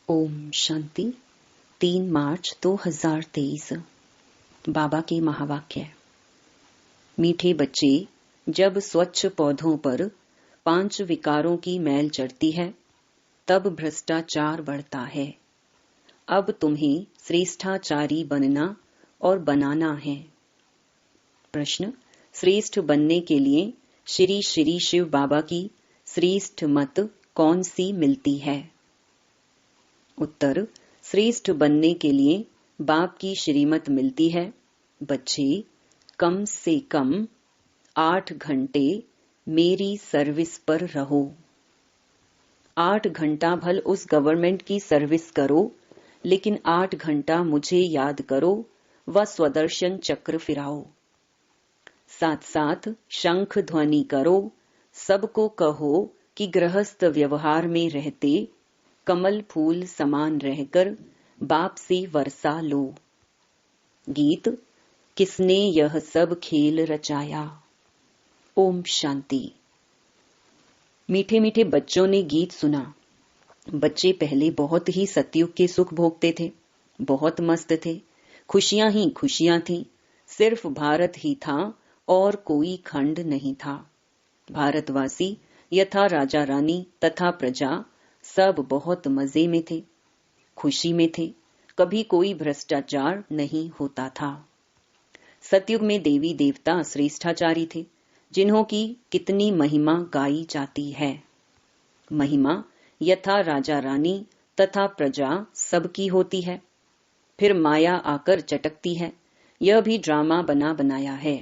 ओम शांति। 3 मार्च 2023। बाबा के महावाक्य। मीठे बच्चे, जब स्वच्छ पौधों पर 5 विकारों की मैल चढ़ती है तब भ्रष्टाचार बढ़ता है। अब तुम्हें श्रेष्ठाचारी बनना और बनाना है। प्रश्न: श्रेष्ठ बनने के लिए श्री श्री शिव बाबा की श्रेष्ठ मत कौन सी मिलती है? उत्तर: श्रेष्ठ बनने के लिए बाप की श्रीमत मिलती है। बच्चे, कम से कम 8 घंटे मेरी सर्विस पर रहो। 8 घंटा भल उस गवर्नमेंट की सर्विस करो, लेकिन 8 घंटा मुझे याद करो व स्वदर्शन चक्र फिराओ। साथ साथ शंख ध्वनि करो, सबको कहो कि गृहस्थ व्यवहार में रहते कमल फूल समान रहकर बाप से वर्षा लो। गीत: किसने यह सब खेल रचाया। ओम शांति। मीठे मीठे बच्चों ने गीत सुना। बच्चे पहले बहुत ही सतयुग के सुख भोगते थे, बहुत मस्त थे, खुशियां ही खुशियां थी। सिर्फ भारत ही था और कोई खंड नहीं था। भारतवासी यथा राजा रानी तथा प्रजा सब बहुत मजे में थे, खुशी में थे। कभी कोई भ्रष्टाचार नहीं होता था। सतयुग में देवी देवता श्रेष्ठाचारी थे, जिन्हों की कितनी महिमा गाई जाती है। महिमा यथा राजा रानी तथा प्रजा सबकी होती है, फिर माया आकर चटकती है। यह भी ड्रामा बना बनाया है,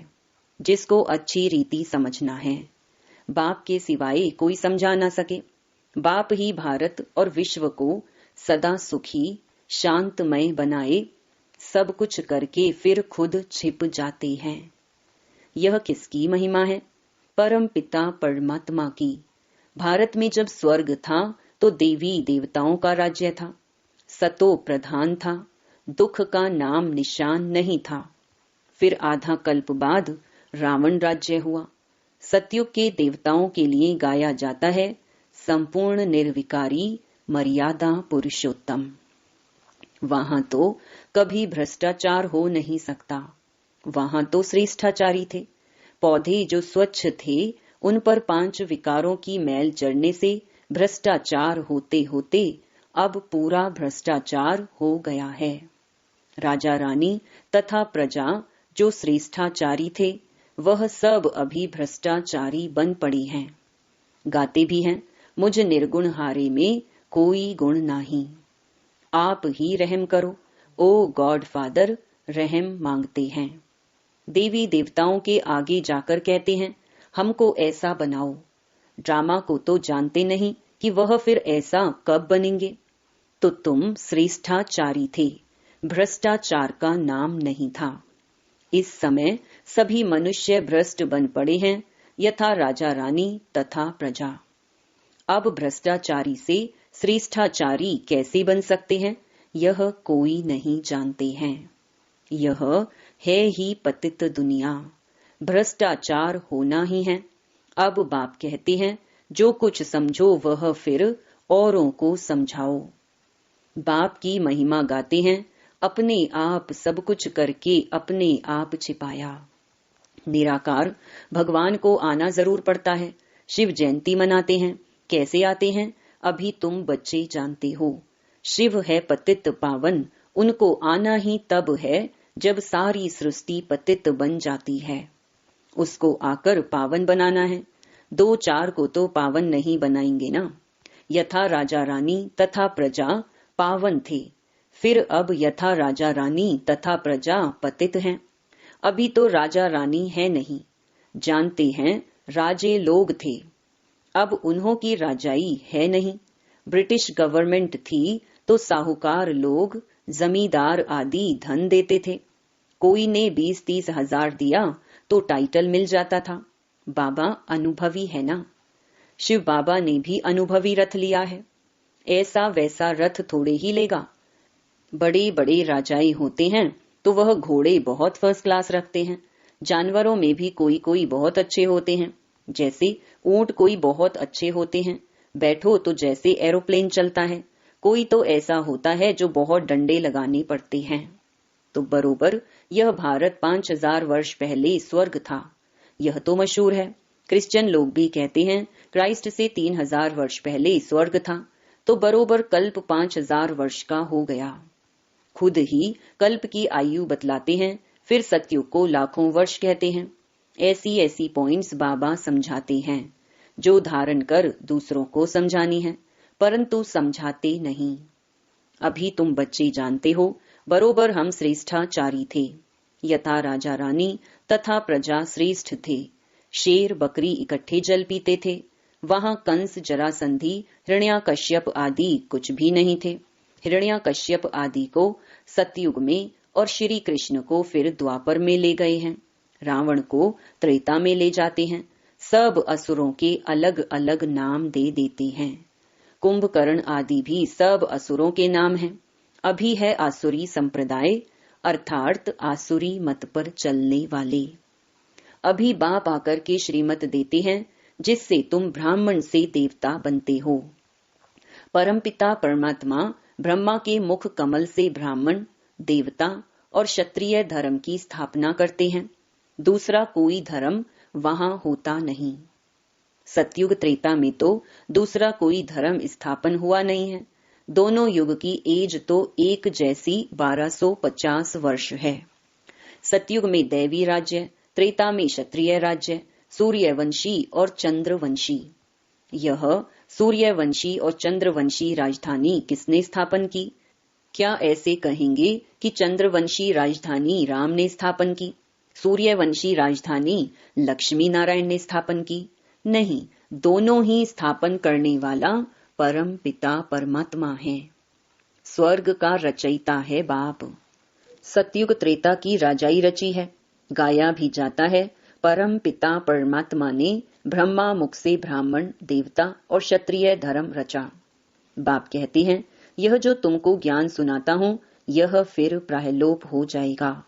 जिसको अच्छी रीति समझना है। बाप के सिवाय कोई समझा ना सके। बाप ही भारत और विश्व को सदा सुखी शांतमय बनाए, सब कुछ करके फिर खुद छिप जाते हैं। यह किसकी महिमा है? परम पिता परमात्मा की। भारत में जब स्वर्ग था तो देवी देवताओं का राज्य था, सतो प्रधान था, दुख का नाम निशान नहीं था। फिर आधा कल्प बाद रावण राज्य हुआ। सतयुग के देवताओं के लिए गाया जाता है संपूर्ण निर्विकारी मर्यादा पुरुषोत्तम। वहां तो कभी भ्रष्टाचार हो नहीं सकता। वहां तो श्रेष्ठाचारी थे। पौधे जो स्वच्छ थे, उन पर 5 विकारों की मैल चढ़ने से भ्रष्टाचार होते होते अब पूरा भ्रष्टाचार हो गया है। राजा रानी तथा प्रजा जो श्रेष्ठाचारी थे, वह सब अभी भ्रष्टाचारी बन पड़ी हैं। गाते भी हैं, मुझ निर्गुण हारे में कोई गुण नहीं, आप ही रहम करो, ओ गॉड फादर रहम मांगते हैं। देवी देवताओं के आगे जाकर कहते हैं, हमको ऐसा बनाओ। ड्रामा को तो जानते नहीं कि वह फिर ऐसा कब बनेंगे। तो तुम श्रेष्ठाचारी थे, भ्रष्टाचार का नाम नहीं था। इस समय सभी मनुष्य भ्रष्ट बन पड़े हैं, यथा राजा रानी तथा प्रजा। अब भ्रष्टाचारी से श्रेष्ठाचारी कैसे बन सकते हैं, यह कोई नहीं जानते हैं। यह है ही पतित दुनिया, भ्रष्टाचार होना ही है। अब बाप कहते हैं, जो कुछ समझो वह फिर औरों को समझाओ। बाप की महिमा गाते हैं, अपने आप सब कुछ करके अपने आप छिपाया। निराकार भगवान को आना जरूर पड़ता है। शिव जयंती मनाते हैं, कैसे आते हैं अभी तुम बच्चे जानते हो। शिव है पतित पावन, उनको आना ही तब है जब सारी सृष्टि पतित बन जाती है। उसको आकर पावन बनाना है। 2-4 को तो पावन नहीं बनाएंगे ना। यथा राजा रानी तथा प्रजा पावन थे, फिर अब यथा राजा रानी तथा प्रजा पतित हैं। अभी तो राजा रानी है नहीं, जानते हैं राजे लोग थे, अब उन्हों की राजाई है नहीं। ब्रिटिश गवर्नमेंट थी तो साहूकार लोग जमींदार आदि धन देते थे। कोई ने 20-30 हजार दिया तो टाइटल मिल जाता था। बाबा अनुभवी है ना। शिव बाबा ने भी अनुभवी रथ लिया है। ऐसा वैसा रथ थोड़े ही लेगा। बड़े बड़े राजाई होते हैं तो वह घोड़े बहुत फर्स्ट क्लास रखते हैं। जानवरों में भी कोई कोई बहुत अच्छे होते हैं, जैसे ऊंट कोई बहुत अच्छे होते हैं। बैठो तो जैसे एरोप्लेन चलता है, कोई तो ऐसा होता है जो बहुत डंडे लगाने पड़ते हैं। तो बरोबर यह भारत 5000 वर्ष पहले स्वर्ग था, यह तो मशहूर है। क्रिश्चियन लोग भी कहते हैं क्राइस्ट से 3000 वर्ष पहले स्वर्ग था, तो बरोबर कल्प 5000 वर्ष का हो गया। खुद ही कल्प की आयु बतलाते हैं, फिर सतयुग को लाखों वर्ष कहते हैं। ऐसी ऐसी पॉइंट्स बाबा समझाते हैं जो धारण कर दूसरों को समझानी है, परंतु समझाते नहीं। अभी तुम बच्चे जानते हो, बरोबर हम श्रेष्ठाचारी थे, यथा राजा रानी तथा प्रजा श्रेष्ठ थे। शेर बकरी इकट्ठे जल पीते थे। वहां कंस जरासंधि हिरण्याकश्यप आदि कुछ भी नहीं थे। हिरण्याकश्यप आदि को सतयुग में और श्री कृष्ण को फिर द्वापर में ले गए हैं। रावण को त्रेता में ले जाते हैं। सब असुरों के अलग अलग नाम दे देते हैं। कुंभकर्ण आदि भी सब असुरों के नाम हैं। अभी है आसुरी संप्रदाय, अर्थात आसुरी मत पर चलने वाले। अभी बाप आकर के श्रीमत देते हैं, जिससे तुम ब्राह्मण से देवता बनते हो। परमपिता परमात्मा ब्रह्मा के मुख कमल से ब्राह्मण, देवता और क्षत्रिय धर्म की स्थापना करते हैं। दूसरा कोई धर्म वहां होता नहीं। सतयुग त्रेता में तो दूसरा कोई धर्म स्थापन हुआ नहीं है। दोनों युग की एज तो एक जैसी 1250 वर्ष है। सतयुग में दैवी राज्य, त्रेता में क्षत्रिय राज्य, सूर्यवंशी और चंद्रवंशी। यह सूर्यवंशी और चंद्रवंशी राजधानी किसने स्थापन की? क्या ऐसे कहेंगे कि चंद्रवंशी राजधानी राम ने स्थापन की, सूर्यवंशी राजधानी लक्ष्मी नारायण ने स्थापन की? नहीं, दोनों ही स्थापन करने वाला परम पिता परमात्मा है। स्वर्ग का रचयिता है बाप। सतयुग त्रेता की राजाई रची है। गाया भी जाता है, परम पिता परमात्मा ने ब्रह्मा मुख से ब्राह्मण, देवता और क्षत्रिय धर्म रचा। बाप कहते हैं, यह जो तुमको ज्ञान सुनाता हूं, यह फिर प्रायलोप हो जाएगा।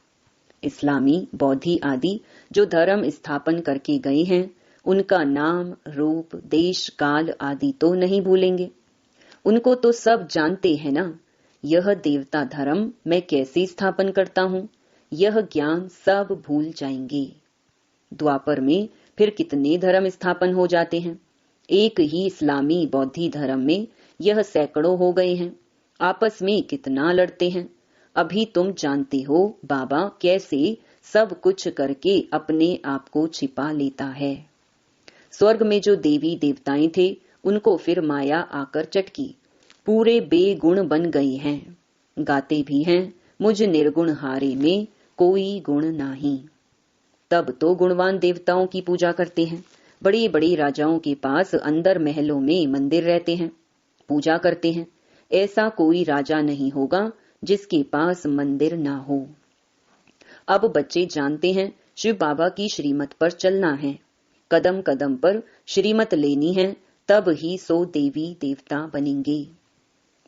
इस्लामी, बौद्धि आदि जो धर्म स्थापन करके गए हैं, उनका नाम, रूप, देश, काल आदि तो नहीं भूलेंगे। उनको तो सब जानते हैं ना। यह देवता धर्म मैं कैसे स्थापन करता हूं, यह ज्ञान सब भूल जाएंगे। द्वापर में फिर कितने धर्म स्थापन हो जाते हैं। एक ही इस्लामी बौद्धि धर्म में यह सैकड़ों हो गए हैं। आपस में कितना लड़ते हैं। अभी तुम जानते हो बाबा कैसे सब कुछ करके अपने आप को छिपा लेता है। स्वर्ग में जो देवी देवताएं थे, उनको फिर माया आकर चटकी, पूरे बेगुण बन गए हैं। गाते भी हैं, मुझ निर्गुण हारे में कोई गुण नहीं। तब तो गुणवान देवताओं की पूजा करते हैं। बड़े बड़े राजाओं के पास अंदर महलों में मंदिर रहते हैं, पूजा करते हैं। ऐसा कोई राजा नहीं होगा जिसके पास मंदिर ना हो। अब बच्चे जानते हैं, शिव बाबा की श्रीमत पर चलना है। कदम कदम पर श्रीमत लेनी है, तब ही सो देवी देवता बनेंगे।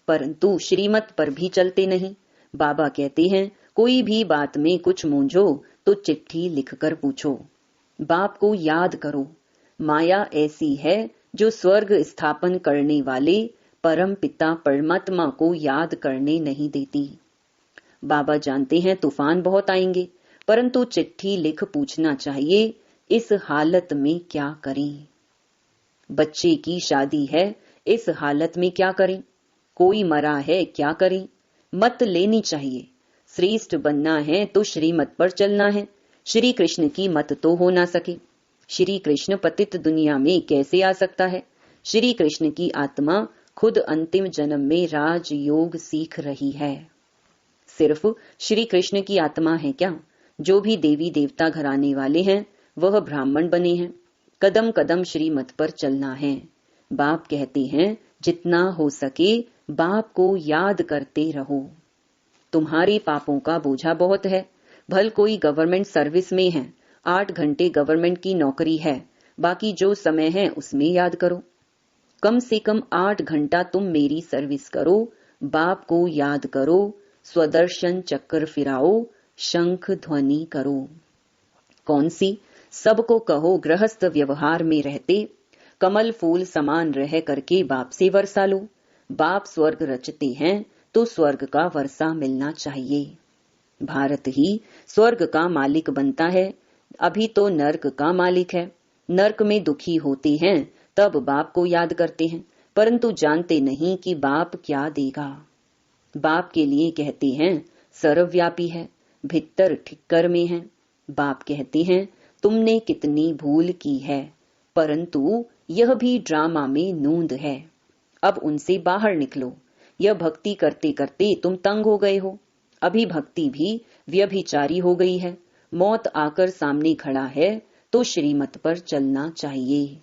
परंतु श्रीमत पर भी चलते नहीं। बाबा कहते हैं, कोई भी बात में कुछ मूंझो तो चिट्ठी लिखकर पूछो। बाप को याद करो। माया ऐसी है जो स्वर्ग स्थापन करने वाले परम पिता परमात्मा को याद करने नहीं देती। बाबा जानते हैं तूफान बहुत आएंगे, परंतु चिट्ठी लिख पूछना चाहिए, इस हालत में क्या करें। बच्चे की शादी है, इस हालत में क्या करें। कोई मरा है, क्या करें। मत लेनी चाहिए। श्रेष्ठ बनना है तो श्रीमत पर चलना है। श्री कृष्ण की मत तो हो ना सके। श्री कृष्ण पतित दुनिया में कैसे आ सकता है। श्री कृष्ण की आत्मा खुद अंतिम जन्म में राजयोग सीख रही है। सिर्फ श्री कृष्ण की आत्मा है क्या? जो भी देवी देवता घराने वाले हैं, वह ब्राह्मण बने हैं। कदम कदम श्रीमत पर चलना है। बाप कहते हैं, जितना हो सके बाप को याद करते रहो। तुम्हारे पापों का बोझा बहुत है। भल कोई गवर्नमेंट सर्विस में है, 8 घंटे गवर्नमेंट की नौकरी है, बाकी जो समय है उसमें याद करो। कम से कम 8 घंटा तुम मेरी सर्विस करो, बाप को याद करो, स्वदर्शन चक्र फिराओ, शंख ध्वनि करो। कौन सी? सबको कहो गृहस्थ व्यवहार में रहते कमल फूल समान रह करके बाप से वर्षा लो। बाप स्वर्ग रचते हैं तो स्वर्ग का वर्षा मिलना चाहिए। भारत ही स्वर्ग का मालिक बनता है, अभी तो नर्क का मालिक है। नर्क में दुखी होते हैं तब बाप को याद करते हैं, परंतु जानते नहीं कि बाप क्या देगा। बाप के लिए कहते हैं सर्वव्यापी है, भीतर ठिक्कर में है। बाप कहते हैं तुमने कितनी भूल की है, परंतु यह भी ड्रामा में नूंद है, अब उनसे बाहर निकलो। यह भक्ति करते करते तुम तंग हो गए हो, अभी भक्ति भी व्यभिचारी हो गई है। मौत आकर सामने खड़ा है तो श्रीमत पर चलना चाहिए।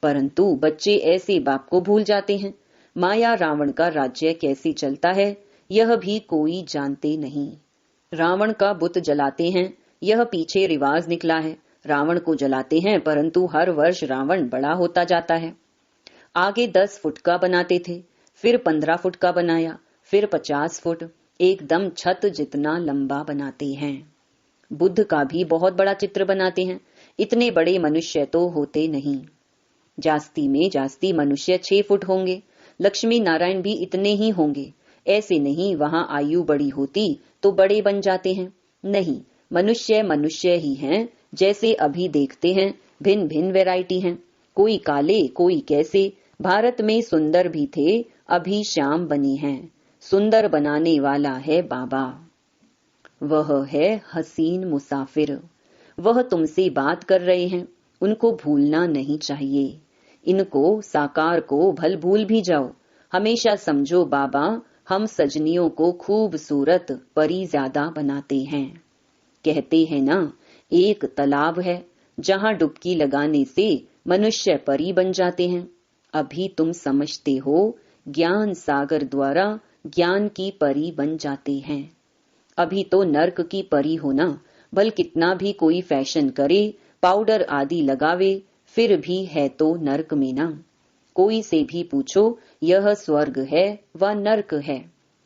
परंतु बच्चे ऐसे बाप को भूल जाते हैं। माया रावण का राज्य कैसे चलता है यह भी कोई जानते नहीं। रावण का बुत जलाते हैं, यह पीछे रिवाज निकला है। रावण को जलाते हैं, परंतु हर वर्ष रावण बड़ा होता जाता है। आगे 10 फुट का बनाते थे, फिर 15 फुट का बनाया, फिर 50 फुट, एकदम छत जितना लंबा बनाते हैं। बुद्ध का भी बहुत बड़ा चित्र बनाते हैं, इतने बड़े मनुष्य तो होते नहीं। जास्ती में जास्ती मनुष्य 6 फुट होंगे, लक्ष्मी नारायण भी इतने ही होंगे। ऐसे नहीं वहां आयु बड़ी होती तो बड़े बन जाते हैं, नहीं, मनुष्य मनुष्य ही हैं। जैसे अभी देखते हैं भिन्न भिन्न वैरायटी हैं, कोई काले कोई कैसे। भारत में सुंदर भी थे, अभी श्याम बने हैं। सुंदर बनाने वाला है बाबा, वह है हसीन मुसाफिर। वह तुमसे बात कर रहे हैं, उनको भूलना नहीं चाहिए। इनको साकार को भल भूल भी जाओ, हमेशा समझो बाबा हम सजनियों को खूबसूरत परी ज्यादा बनाते हैं। कहते हैं ना, एक तालाब है जहां डुबकी लगाने से मनुष्य परी बन जाते हैं। अभी तुम समझते हो ज्ञान सागर द्वारा ज्ञान की परी बन जाते हैं। अभी तो नर्क की परी होना, भल कितना भी कोई फैशन करे, पाउडर आदि लगावे, फिर भी है तो नर्क में ना। कोई से भी पूछो यह स्वर्ग है व नर्क है,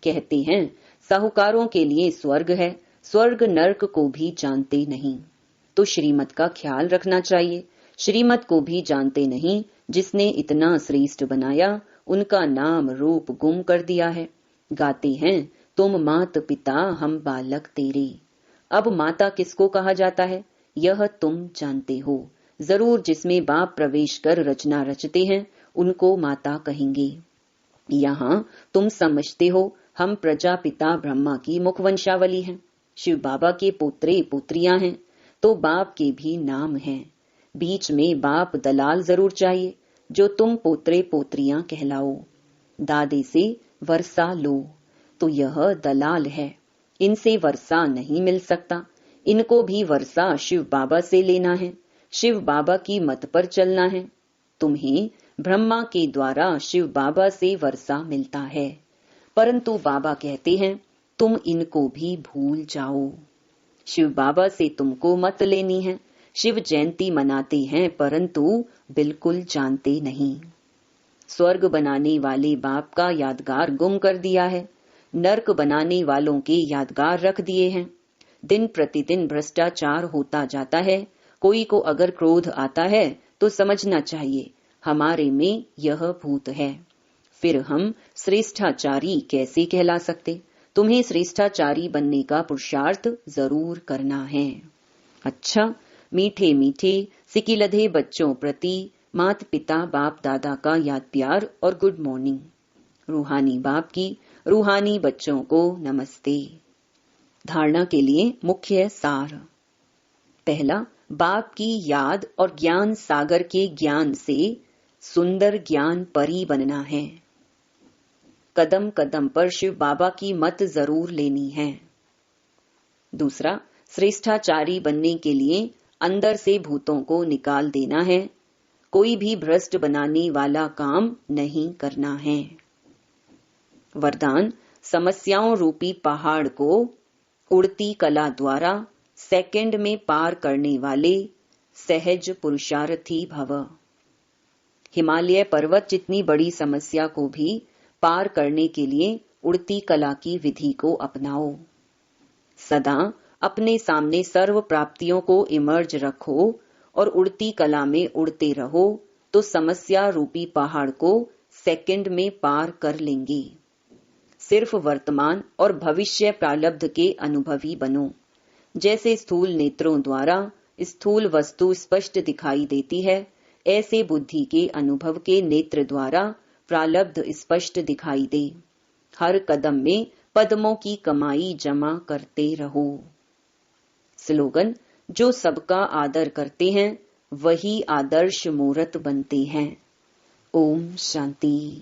कहते हैं साहूकारों के लिए स्वर्ग है, स्वर्ग नर्क को भी जानते नहीं। तो श्रीमत का ख्याल रखना चाहिए। श्रीमत को भी जानते नहीं, जिसने इतना श्रेष्ठ बनाया उनका नाम रूप गुम कर दिया है। गाते हैं तुम मात पिता हम बालक तेरे। अब माता किसको कहा जाता है यह तुम जानते हो जरूर। जिसमें बाप प्रवेश कर रचना रचते हैं उनको माता कहेंगे। यहाँ तुम समझते हो हम प्रजापिता ब्रह्मा की मुखवंशावली हैं, शिव बाबा के पोत्रे पुत्रियां हैं, तो बाप के भी नाम हैं। बीच में बाप दलाल जरूर चाहिए, जो तुम पोत्रे पोत्रियां कहलाओ। दादे से वर्षा लो, तो यह दलाल है, इनसे वर्षा नहीं मिल सकता। इनको भी वर्षा शिव बाबा से लेना है, शिव बाबा की मत पर चलना है। तुम्हें ब्रह्मा के द्वारा शिव बाबा से वर्षा मिलता है, परंतु बाबा कहते हैं तुम इनको भी भूल जाओ। शिव बाबा से तुमको मत लेनी है। शिव जयंती मनाते हैं, परंतु बिल्कुल जानते नहीं। स्वर्ग बनाने वाले बाप का यादगार गुम कर दिया है, नर्क बनाने वालों के यादगार रख दिए हैं। दिन प्रतिदिन भ्रष्टाचार होता जाता है। कोई को अगर क्रोध आता है तो समझना चाहिए हमारे में यह भूत है। फिर हम श्रेष्ठाचारी कैसे कहला सकते? तुम्हें श्रेष्ठाचारी बनने का पुरुषार्थ जरूर करना है। अच्छा, मीठे मीठे सिकिलधे बच्चों प्रति माता पिता बाप दादा का याद प्यार और गुड मॉर्निंग। रूहानी बाप की रूहानी बच्चों को नमस्ते। धारणा के लिए मुख्य सार। पहला, बाप की याद और ज्ञान सागर के ज्ञान से सुंदर ज्ञान परी बनना है। कदम कदम पर शिव बाबा की मत जरूर लेनी है। दूसरा, श्रेष्ठाचारी बनने के लिए अंदर से भूतों को निकाल देना है। कोई भी भ्रष्ट बनाने वाला काम नहीं करना है। वरदान, समस्याओं रूपी पहाड़ को उड़ती कला द्वारा सेकंड में पार करने वाले सहज पुरुषार्थी भव। हिमालय पर्वत जितनी बड़ी समस्या को भी पार करने के लिए उड़ती कला की विधि को अपनाओ। सदा अपने सामने सर्व प्राप्तियों को इमर्ज रखो और उड़ती कला में उड़ते रहो, तो समस्या रूपी पहाड़ को सेकंड में पार कर लेंगे। सिर्फ वर्तमान और भविष्य प्रारब्ध के अनुभवी बनो। जैसे स्थूल नेत्रों द्वारा स्थूल वस्तु स्पष्ट दिखाई देती है, ऐसे बुद्धि के अनुभव के नेत्र द्वारा प्रारब्ध स्पष्ट दिखाई दे। हर कदम में पद्मों की कमाई जमा करते रहो। स्लोगन: जो सबका आदर करते हैं वही आदर्श मूर्त बनते हैं। ओम शांति।